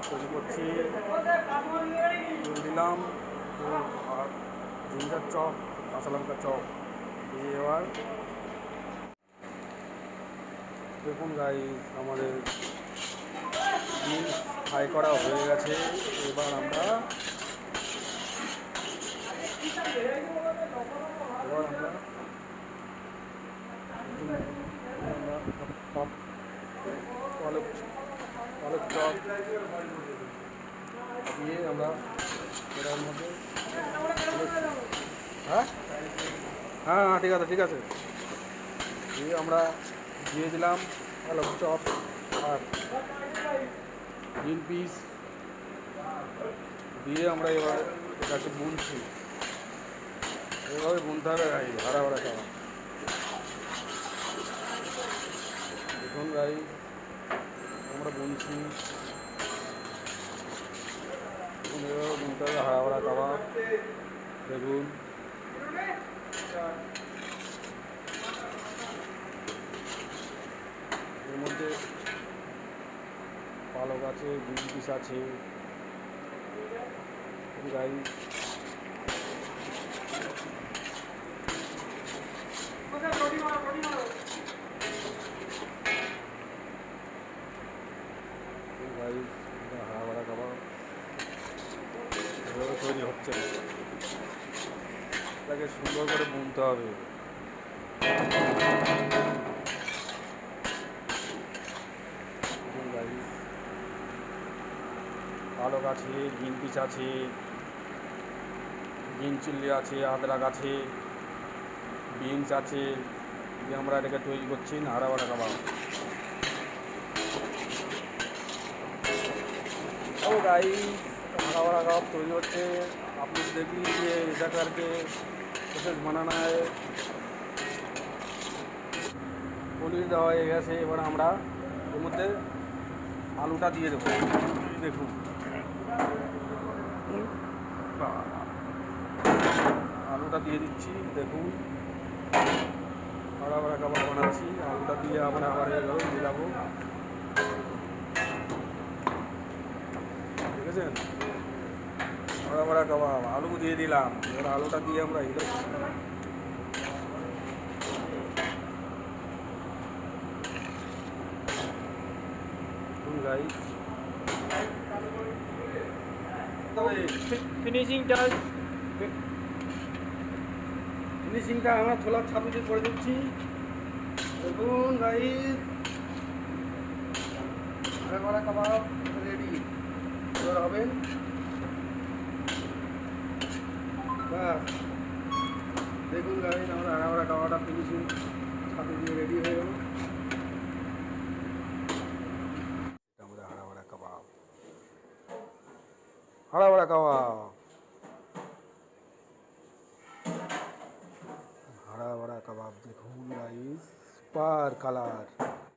তৈরি করছি, চুল দিলাম আর জিঞ্জার চপ, কাঁচা লঙ্কা চপ দিয়ে এবার দেখুন গাইস আমাদের বিনস ফ্রাই করা হয়ে গেছে। এবার আমরা পালক পালক চপ দিয়ে আমরা এটার মধ্যে হ্যাঁ হ্যাঁ হ্যাঁ ঠিক আছে ঠিক আছে দিয়ে আমরা দিয়ে দিলাম পালক চপ আর গ্রিন পিস দিয়ে আমরা এবার এটাকে বুনছি। এভাবে বুনতে হবে গাই, ভাড়া ভাড়া খাওয়া। দেখুন গাই আমরা বুনছি, দেখুন এভাবে বুনতে হবে হাড়া ভাড়া খাওয়া। দেখুন এর মধ্যে পালক আছে, গ্রিন পিস আছে গাই। হাড়া ভাড়া খাবার এভাবে তৈরি হচ্ছে, এটাকে সুন্দর করে বুনতে হবে। পালক আছে, গ্রিন পিস আছে, গ্রিন চিলি আছে, আদরক আছে, বিনস আছে, দিয়ে আমরা এটাকে তৈরি করছি নাড়া বাড়া কাবাব। ও গাই नाड़ा बड़ा কাবাব তৈরি হচ্ছে। আপনি দেখি যে ऐसा करके प्रोसेस বানানো হয়। পনির দেওয়া হয়ে গেছে, এবার আমরা এর মধ্যে আলুটা দিয়ে দেবো। দেখুন আলুটা দিয়ে দিচ্ছি, দেখুন বড়া বড়া কাবাব বানাচ্ছি। আলুটা দিয়ে আমরা আবার এভাবে মিলাবো, দেখেছেন? বড়া বড়া কাবাব আলু দিয়ে দিলাম, এবার আলুটা দিয়ে আমরা গাইস ফিনিশিংটা আমরা ছোলার ছাতু দিয়ে করে দিচ্ছি। দেখুন গাইস বড়া কাবাব রেডি। এবার হবে বাস, দেখুন গাইস আমরা হাড়া বড়া কাবাবটা ফিনিশিং ছাতু দিয়ে রেডি হয়ে গেল। আমাদের হাড়া বড়া কাবাব, হাড়া বড়া কাবাব, হাড়া বড়া কাবাব দেখুন গাইস, সুপার কালার।